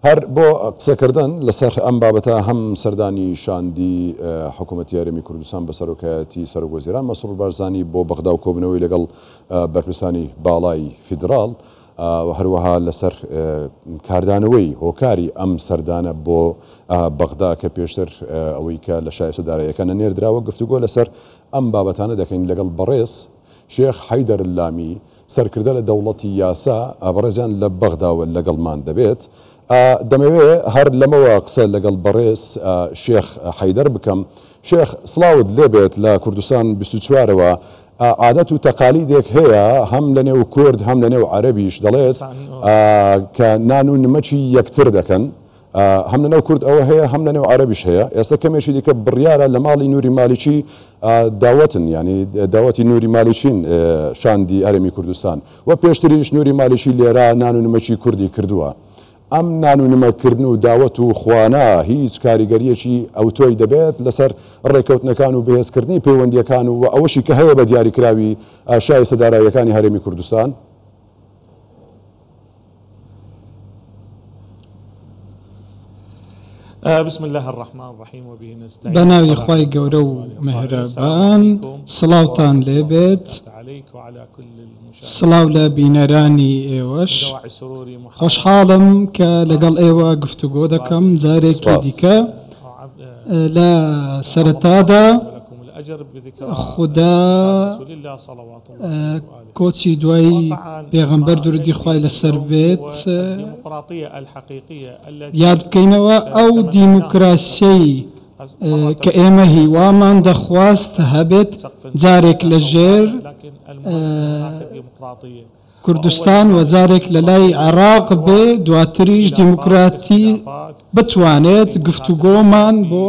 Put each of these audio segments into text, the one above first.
هەر بۆ قسەکردن لەسەر ئەم بابەتە هەم سەردانی شاندی حکوومەتی یاریمی کوردستان بە سەرۆکایەتی سەرۆکوەزیران مەسرور بارزانی بۆ بەغدا و کۆبنەوەی لەگەڵ بەرپرسانی باڵای فیدراڵ و هەروەها لەسەر کاردانەوەی هۆکاری ئەم سەردانە بۆ بەغدا کە پێشتر ئەوەی کە لە شایستە داراییەکانە نێردراوە گفتوگۆ لەسەر ئەم بابەتانە دەکەین لەگەڵ بەڕێز شێخ حەیدەر اللامی سەرکردە لە دەوڵەتی یاسا بەڕێزیان لە بەغداوە لەگەڵمان دەبێت. دەمەوێت هەر لەمەوە قسە لەگەڵ بەڕێز شێخ حەیدەر بکەم. شێخ سڵاوت لێبێت لە کوردستان 24ەوە عادەت و تەقالیدێک هەیە هەم لە نێو کورد هەم لە نێو عەرەبیش دەڵێت کە نان و نمەچی یەکتر دەکەن، هەم لە نێو کورد ئەوە هەیە هەم لە نێو عەرەبیش هەیە. ئێستا کەمێکی دیکە بڕیارە لە ماڵی نووری مالیکی داوەتن، ینی داوەتی نووری مالیچین شاندی هەرێمی کوردستان و پێشتریش نووری مالیکی لێرە نان و نمەچی کوردی کردووە. ئەم نان و نمەکردن و داوەت و خوانە هیچ کاریگەریەکی ئەوتۆی دەبێت لەسەر ڕێکەوتنەکان و بەهێزکردنی پەیوەندیەکان و ئەوەشی کە هەیە بە دیاریکراوی شایستە داراییەکانی هەرێمی کوردستان؟ بسم الله الرحمن الرحيم وبه نستعين. بناوي خواي گەورە و مهرەبان، سڵاوتان لێبێت، سڵاو لە بینەرانی ئێوەش. خۆشحاڵم کە لەگەڵ ئێوە گفتوگۆ دەکەم جارێکی دیکە. لە سەرەتادا خوددا کۆچی دوایی پێغەمبەر درودی خوای لەسەر بێت یاد بکەینەوە ئەو دیموکراسیەی کە ئێمە هیوامان دەخواست هەبێت جارێک لە ژێر کوردستان و جارێک لە لای عێراق بێ، دواتریش دیموکراتی بتوانێت گفتوگۆمان بۆ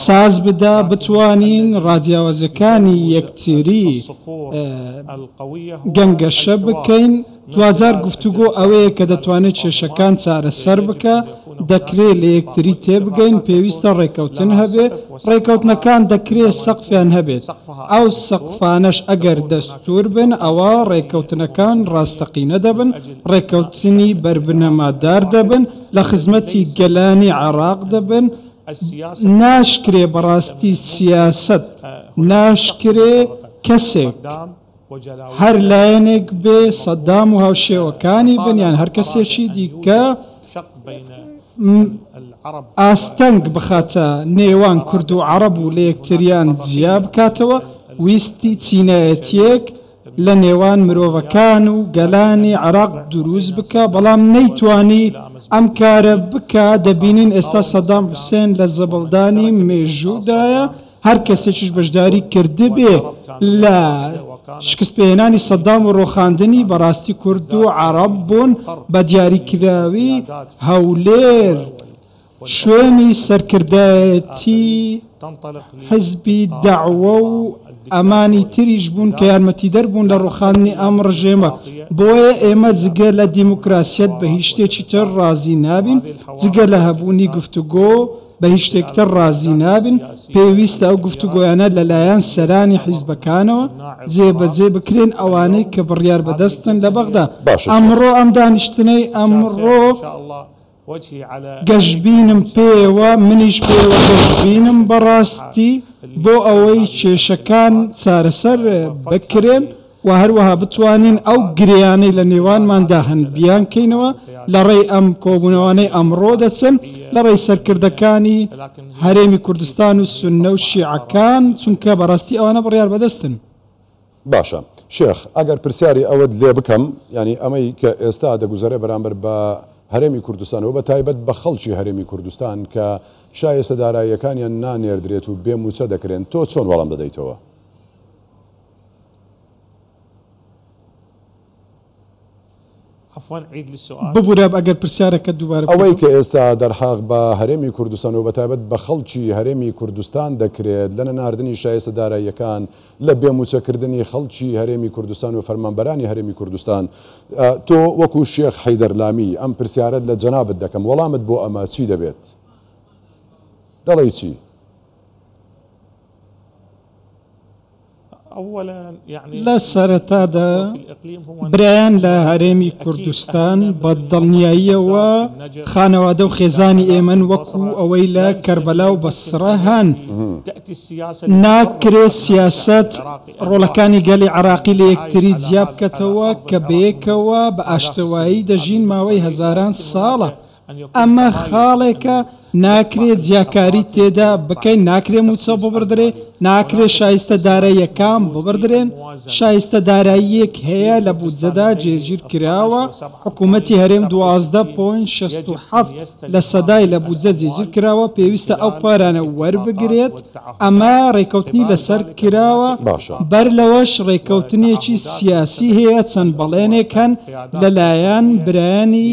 ساز بدا، بتوانین ڕاجیاوازەکانی یەکتری گەنگەشە بکەین. دوجار گفتوگۆ ئەوەیە کە دەتوانێت کێشەکان چارەسەر بکە، دەکرێت لە یەکتری تێبگەین، پێویستە ڕێکەوتن هەبێت، ڕێکەوتنەکان دەکرێت سەقفیان هەبێت. ئەو سەقفانەش ئەگەر دەستور بن ئەوە ڕێکەوتنەکان ڕاستەقینە دەبن، ڕێکەوتنی بربنەمادار دەبن، لە خزمەتی گەلانی عێراق دەبن. ناشکرێ بەڕاستی سیاست، ناشکرێ کەسێک هەر لایەنێک بێ سەدام و هاوشێوەکانی بنیان هەر کەسێکی دیکە ئاستەنگ بخاتە نێوان کورد و عەرەب و لە یەکتریان جیا بکاتەوە، ویستی چینایەتیەک لە نێوان مرۆڤەکان و گەلانی عێراق دروست بکە، بەڵام نەیتوانی ئەم کارە بکە. دەبینین ئێستا سەدام حوسێن لە زەبەڵدانی مێژوودایە، هەر کەسێکیش بەشداری کردبێ لە شکستپێهێنانی سەدام و ڕۆخاندنی بەڕاستی کورد و عەرەب بوون بە دیاریکراوی هەولێر شوێنی سەرکردایەتی حزبی داعوە و ئەمانی تریش بوون کە یارمەتیدەر بوون لە ڕۆخاندنی ئەم ڕژێمە. بۆیە ئێمە جگە لە دیموکراسیەت بە هیچ شتێکی تر ڕازی نابین، جگە لە هەبوونی گفتوگۆ بە هیچ شتێکتر ڕازی نابن. پێویستە ئەو گفتوگۆیانە لەلایەن سەرانی حیزبەکانەوە جێبەجێ بکرێن، ئەوانەی کە بڕیار بەدەستن لە بەغدا. ئەمڕۆ ئەم دانیشتنەی ئەمڕۆ گەشتبینم پێوە، منیش پێوە گەشتبینم بەڕاستی بۆ ئەوەی کێشەکان چارەسەر بکرێن و هەروەها بتوانین ئەو گریانەی لە نێوانماندا هەن بیانکەینەوە لە ڕێی ئەم کۆبوونەوانەی ئەمڕۆ دەچن، لە ڕێی سەرکردەکانی هەرێمی کوردستان و سوننە و شیعەکان، چونکە بەڕاستی ئەوانە بڕیار بەدەستن. باشە شێخ، ئەگەر پرسیاری ئەوەت لێ بکەم، ینی ئەمەی کە ئێستا دەگوزارێ بەرامبەر بە هەرێمی کوردستان و بە تایبەت بە خەڵکی هەرێمی کوردستان کە شایستە داراییەکانیان نانێردرێت و بێموچە دەکرێن، تۆ چۆن وەڵام دەدەیتەوە؟ ببوورە ئەگەر پرسیارەکە دووبارە ئەوەی کە ئێستا دەرحاق بە هەرێمی کوردستان و بەتایبەت بە خەڵکی هەرێمی کوردستان دەکرێت لە نەناردنی شایستە داراییەکان، لە بێموچەکردنی خەڵکی هەرێمی کوردستان و فەرمانبەرانی هەرێمی کوردستان، تۆ وەکو شێخ حەیدەر لامی ئەم پرسیارەت لە جەنابەت دەکەم، وەڵامت بۆ ئەمە چی دەبێت؟ دەڵێی چی؟ أولا يعني لا سرتادا في الإقليم هو برایان لە هەرێمی کوردستان بەدڵنیاییەوە خانەوادە و خێزانی ئێمن وەکو ئەوەی لە کەربەلا و بەسرە هەن تأتي السياسة ناکرێت سیاست ڕۆڵەکانی گەلی عراقی لە یەکتری جیا بکەتەوە کە بەیەکەوە بە ئاشتەوایی دەژین ماوەی هەزاران ساڵە. ئەمە خاڵێکە ناکرێت جیاکاری تێدا بکەین، ناکرێت موچە ببردرێ، ناکرێت شایستە داراییەکان ببردرێن. شایستە داراییەک هەیە لە بودجەدا جێگیر کراوە، حکوومەتی هەرێم 12.67 لە سەدای لە بودجە جێگیر کراوە، پێویستە ئەو پارانە وەربگرێت. ئەمە ڕێکەوتنی لەسەر کراوە، بەر لەوەش ڕێکەوتنێکی سیاسی هەیە، چەند بەڵێنێک هەن لەلایەن برایانی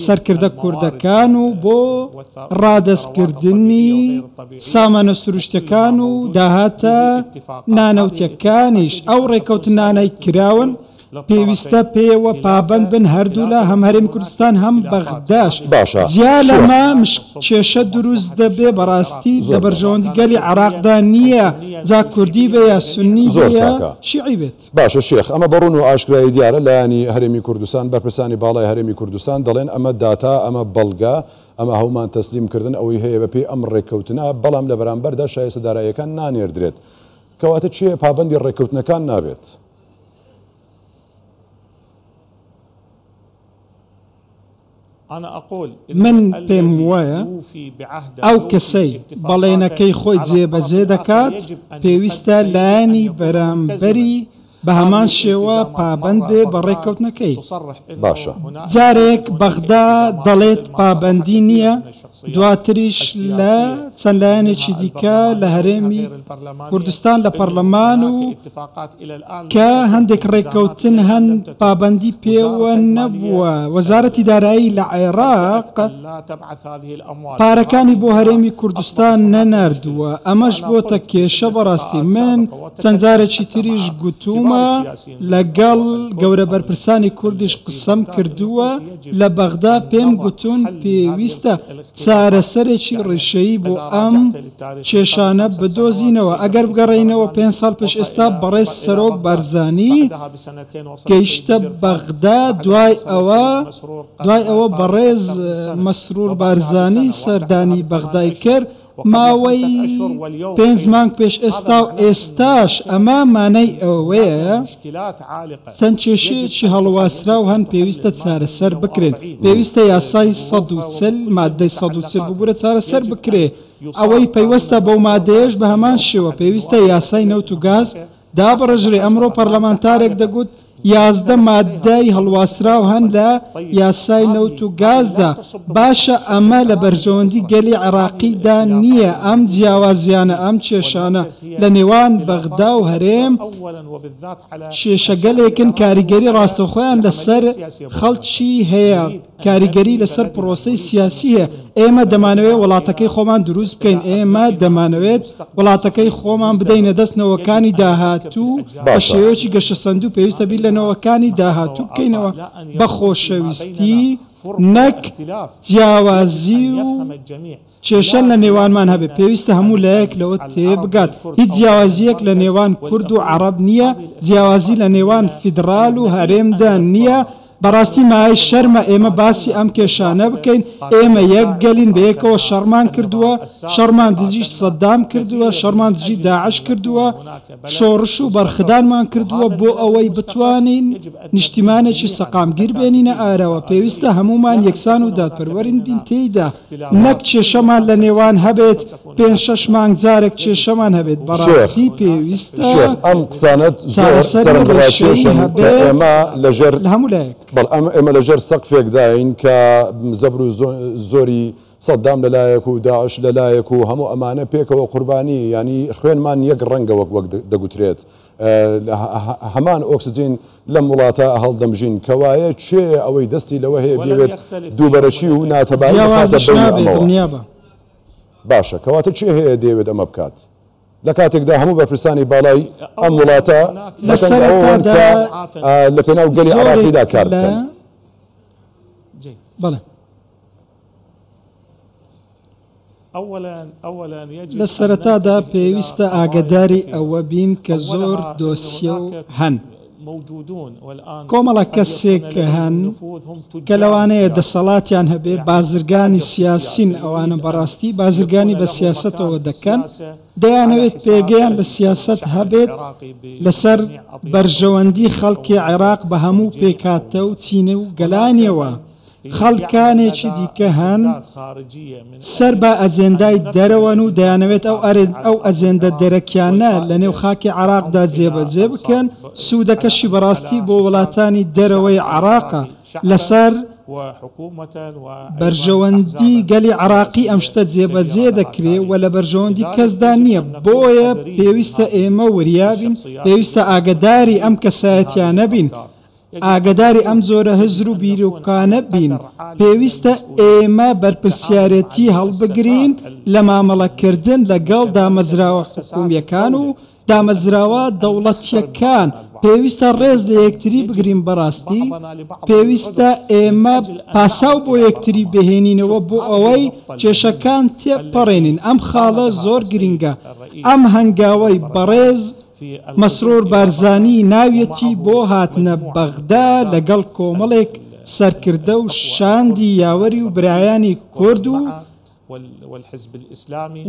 سەرکردە کوردەکان و بۆ ڕادەستکردنی سامانە سروشتەکان و داهاتە نانەوتیەکانیش. ئەو ڕێکەوتنانەی کراون پێویستە پێوە پابند بن هەردوو لە هەم هەرێمی کوردستان هەم بەغداش. جیا لەمە کێشە دروست دەبێ بەڕاستی لە بەرژەوەندی گەلی عراقدا نییە، جا کوردی بێ یا سنی بێ یا شیعی بێت. باشە شێخ، ئەمە بەڕوون و ئاشکرایی دیارە لایانی هەرێمی کوردستان بەرپرسانی باڵای هەرێمی کوردستان دەڵێن ئەمە داتا، ئەمە بەڵگا، ئەمە هەومان تەسلیمکردن ئەوەی هەیە بەپێی ئەم ڕێککەوتنە، بەڵام لە بەرامبەردا شایستە داراییەکان نانێردرێت. کەواتە چیە پابەندی ڕێککەوتنەکان نابێت؟ من پێم وایە ئەو کەسەی بەڵێنەکەی خۆی جێبەجێ دەکات پێویستە لایەنی بەرامبەری بە هەمان شێوە پابند بێ بە ڕێککەوتنەکەی. باشە جارێک بەغدا دەڵێت پابندی نییە، دواتریش لە چەند لایەنێکی دیکە لە هەرێمی کوردستان لە پەرلەمان و کە هەندێک ڕێککەوتن هەن پابندی پێوە نەبووە. وەزارەتی دارایی لە عێراق پارەکانی بۆ هەرێمی کوردستان نەناردووە. ئەمەش بۆتە کێشە بەڕاستی. من چەند جارێکی تریش گوتوم لەگەڵ گەورە بەرپرسانی کوردیش قسەم کردووە، لە بەغدا پێم گوتون پێویستە چارەسەرێکی ڕێشەیی بۆ ئەم کێشانە بدۆزینەوە. ئەگەر بگەڕێینەوە 5 ساڵ پێش ئێستا بەڕێز سەرۆک بارزانی گەیشتە بەغدا، دوای ئەوە بەڕێز مەسرور بارزانی سەردانی بەغدای کرد ماوەی 5 مانگ پێش ئێستا و ئێستاش. ئەمە مانای ئەوەیە چەند کێشەیەکی هەڵواسراو هەن پێویستە چارەسەر بکرێن. پێویستە یاسای 140 مادەی 140 ببورە چارەسەر بکرێ. ئەوەی پەیوەستە بەو مادەیەش بە هەمان شێوە پێویستە یاسای نەوت و گاز دابڕژرێ. ئەمڕۆ پەرلەمانتارێک دەگوت 11 مادەی هەڵواسراو هەن لە یاسای نەوت و گازدا. باشە ئەمە لە بەرژەوەندی گەلی عێراقیدا نییە. ئەم جیاوازیانە، ئەم کێشانە لە نێوان بەغدا و هەرێم کێشەگەلێکن کاریگەری ڕاستەوخۆیان لەسەر خەڵکی هەیە، کاریگەری لەسەر پرۆسەی سیاسی هەیە. ئێمە دەمانەوێت وڵاتەکەی خۆمان دروست بکەین، ئێمە دەمانەوێت وڵاتەکەی خۆمان بدەینە دەستنەوەکانی داهاتوو بە شێوەیەکی گەشەسەندوو. پێویستە بیر لە نەوەکانی داهاتوو بکەینەوە بە خۆشەویستی، نەک جیاوازی و کێشە لە نێوانمان هەبێت. پێویستە هەموو لایەک لەوە تێبگات. هیچ جیاوازیەک لە نێوان کورد و عەرەب نییە، جیاوازی لە نێوان فیدرال و هەرێمدا نییە. بەڕاستی مای شەرمە ئێمە باسی ئەم کێشانە بکەین. ئێمە یەک گەلین بەیەکەوە شەڕمان کردووە، شەڕمان دژی سەدام کردووە، شەڕمان دژی داعش کردووە، شۆڕش و بەرخدانمان کردووە بۆ ئەوەی بتوانین نیشتیمانێکی سەقامگیر بێنینە ئارەوە. پێویستە هەمومان یەکسان و دادپەروەرین بین تێیدا، نەک کێشەمان لە نێوان هەبێت 5-6 مانگ جارێک کێشەمان هەبێت. بەڕاستی پێویستە ئەم قسانت زۆر سەرنجڕاکێشن کە ئێمە لەژێر هەموو لایەک بەڵ ئێمە لەژێر سەقفێک داین کە زەبر و زۆری سەدام لەلایەک و داعش لەلایەک و هەموو ئەمانە پێکەوە قوربانی، ینی خوێنمان یەک ڕەنگە وەک دەگوترێت. هەمان ئۆکسجین لەم وڵاتە هەڵدەمژین کەوایە چێ ئەوەی دەستی لەوە هەیە بێت دووبەرەچی و ناتەبایی باشە. کەواتە چێ هەیە دەیەوێت ئەمە بکات لە کاتێکدا هەموو بەرپرسانی باڵای ئەم وڵاتە لە پێناو گەلی عێراقیدا کار بکەن. أولا يجب لە سەرەتادا پێویستە ئاگاداری ئەوە بین کە زۆر دۆسیە و هەن کۆمەڵە کەسێک کە هەن کە لەوانەیە دەسەڵاتیان هەبێ بازرگانی سیاسین ئەوانە بەڕاستی بازرگانی بە سیاستەوە دەکەن دەیانەوێت پێگەیان لە سیاست هەبێت لەسەر بەرژەوەندی خەڵکی عێراق بە هەموو پێکاتە و چینە و گەلانیەوە خەڵکانێکی دیکە هەن سەر بە ئەجێندای دەرەوەن و دەیانەوێت ئەو ئەجێندە دەرەکیانە لە نێو خاکی عێراقدا جێبەجێ بکەن سوودەکەشی بەڕاستی بۆ وڵاتانی دەرەوەی عێراقە لەسەر بەرژەوەندی گەلی عێراقی ئەم شتە جێبەجێ دەکرێت و لە بەرژەوەندی کەسدا نییە بۆیە پێویستە ئێمە وریابین پێویستە ئاگداری ئەم کەسایەتیانە بین ئاگداری ئەم زۆرە هزر و بیرۆکانە بین پێویستە ئێمە بەرپرسیارەتی هەڵبگرین لە مامەڵەکردن لەگەڵ دامەزراوە حکوومیەکان و دامەزراوە دەوڵەتیەکان پێویستە ڕێز لە یەکتری بگرین بەڕاستی پێویستە ئێمە پاساو بۆ یەکتری بهێنینەوە بۆ ئەوەی کێشەکان تێپەڕێنین ئەم خاڵە زۆر گرنگە ئەم هەنگاوەی بەڕێز مەسرۆر بارزانی ناویەتی بۆ هاتنە بەغدا لەگەڵ کۆمەڵێک سەرکردە و شاندی یاوەری و برایانی کورد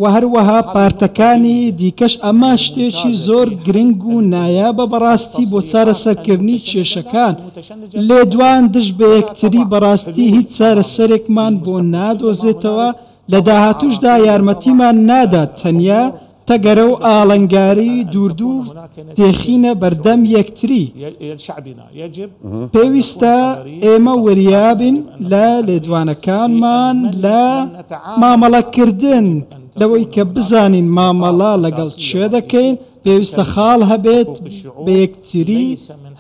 و هەروەها پارتەکانی دیکەش ئەمە شتێکی زۆر گرنگ و نایابە بەڕاستی بۆ چارەسەرکردنی کێشەکان لێدوان دژ بە یەکتری بەڕاستی هیچ چارەسەرێکمان بۆ نادۆزێتەوە لە داهاتوشدا یارمەتیمان نادات تەنیا تەگەرە و ئاڵنگاری دوور تێخینە بەردەم یەکتری پێویستە ئێمە وریابین لە لێدوانەکانمان لە مامەڵەکردن لەوەی کە بزانین مامەڵە لەگەڵ چێ دەکەین پێویستە خاڵ هەبێت بە یەکتری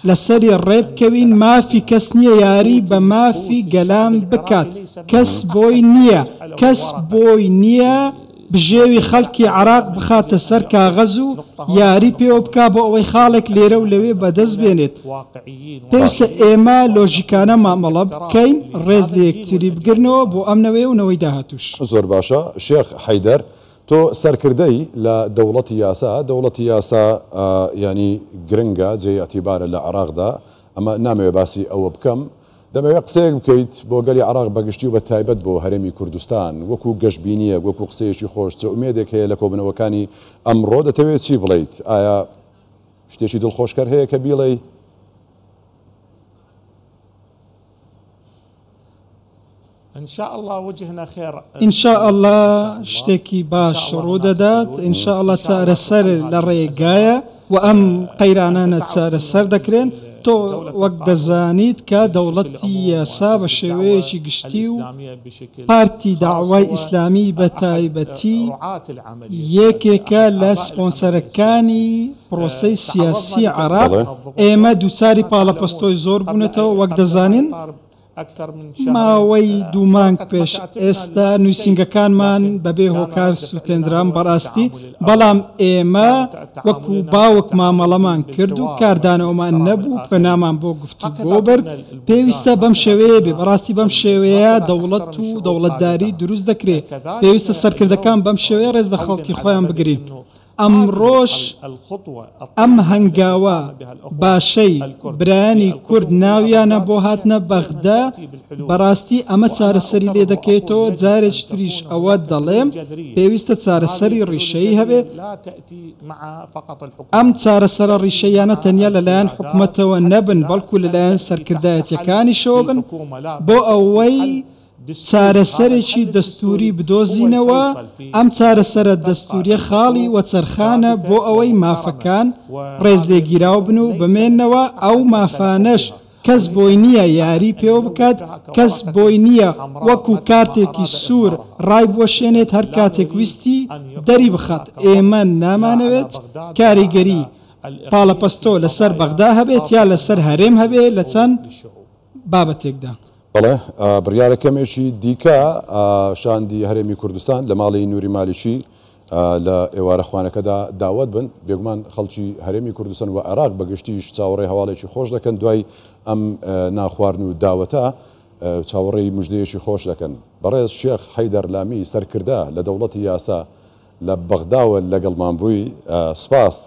لەسەری ڕێبکەوین مافی کەس نییە یاری بە مافی گەلام بکات کەس بۆی نییە بژێوی خەڵکی عێراق بخاتە سەر کاغەز و یاری پێوە بک بۆ ئەوەی خاڵێک لێرە و لەوێ بەدەست بێنێت پێویستە ئێمە لۆژیکانە مامەڵە بکەین ڕێز لە یەکتری بگرنەوە بۆ ئەمنەوەی و نەوەی داهاتوش زۆر باشە شێخ حەیدەر تۆ سەرکردەی لە دەوڵەتی یاسا ینی گرنگە جێ ئەتیبارە لە عێراقدا ئەمە نامەوێت باسی ئەوە بکەم دەمەوێت قسەیەک بکەیت بۆ گەلی عێراق بەگشتی و بە تایبەت بۆ هەرێمی کوردستان وەکو گەشتبینیە وەکو قسەیەکی خۆش چ ئومێدێک هەیە لە کۆبنەوەکانی ئەمڕۆ دەتەوێت چی بڵیت ئایا شتێکی دڵخۆشکەر هەیە کە بیڵێ ئینشاء الله شتێکی باش ڕوودەدات ئینشاء الله چارەسەر لە ڕێگایە و ئەم قەیرانانە چارەسەر دەکرێن تۆ وەک دەزانیت کە دەوڵەتی یاسا بە شێوەیەکی گشتی و پارتی داوای ئیسلامی بە تایبەتی یەکێکە لە سپۆنسەرەکانی پرۆسەی سیاسی عێراق ئێمە دووچاری پاڵەپەستۆی زۆر بوونێتەوە وەک دەزانین ماوەی دوو مانگ پێش ئێستا نووسنگەکانمان بەبێ هۆکار سووتێنران بەڕاستی بەڵام ئێمە وەکو باوک مامەڵەمان کرد و کاردانەوەمان نەبوو پەنامان بۆ گفتوگۆ برد پێویستە بەم شێوەیە بێ بەڕاستی بەم شێوەیە دەوڵەت و دەوڵەتداری دروست دەکرێت پێویستە سەرکردەکان بەم شێوەیە ڕێز لە خەڵکی خۆیان بگرین ئەمڕۆژ ئەم هەنگاوە باشەی برایانی کورد ناویانە بۆ هاتنە بەغدا بەڕاستی ئەمە چارەسەری لێ دەکەیتەوە جارێک تریش ئەوە دەڵێم پێویستە چارەسەری ڕیشەیی هەبێ ئەم چارەسەرە ڕیشەیانە تەنیا لەلایەن حکوومەتەوە نەبن بەڵکو لەلایەن سەرکردایەتیەکانی شەوە بن بۆ ئەوەی چارەسەرێکی دەستوری بدۆزینەوە ئەم چارەسەرە دەستوریە خاڵی وەچەرخانە بۆ ئەوەی مافەکان ڕێز لێگیراو بن و بمێنەوە ئەو مافانەش کەس بۆی نییە یاری پێوە بکات کەس بۆی نییە وەکو کارتێکی سوور ڕای بۆشێنێت هەر کاتێک ویستی دەری بخات ئێمە نامانەوێت کاریگەری پاڵەپەستۆ لەسەر بەغدا هەبێت یا لەسەر هەرێم هەبێت لە چەند بابەتێکدا بەڵێ بڕیارەکەمێکی دیکە شاندی هەرێمی کوردستان لە ماڵی نووری مالیشی لە ئێوارەخوانەکەدا داوت بن بێگومان خەڵکی هەرێمی کوردستان و عێراق بەگشتیش چاوەڕێی هەواڵێکی خۆش دەکەن دوای ئەم ناخواردن و داوەتە چاوەڕێی مژدەیەکی خۆش دەکەن بەڕێز شێخ حەیدەر لامی سەرکردا لە دەوڵەتی یاسا لە بەغداوە لەگەڵمان بووی سپاس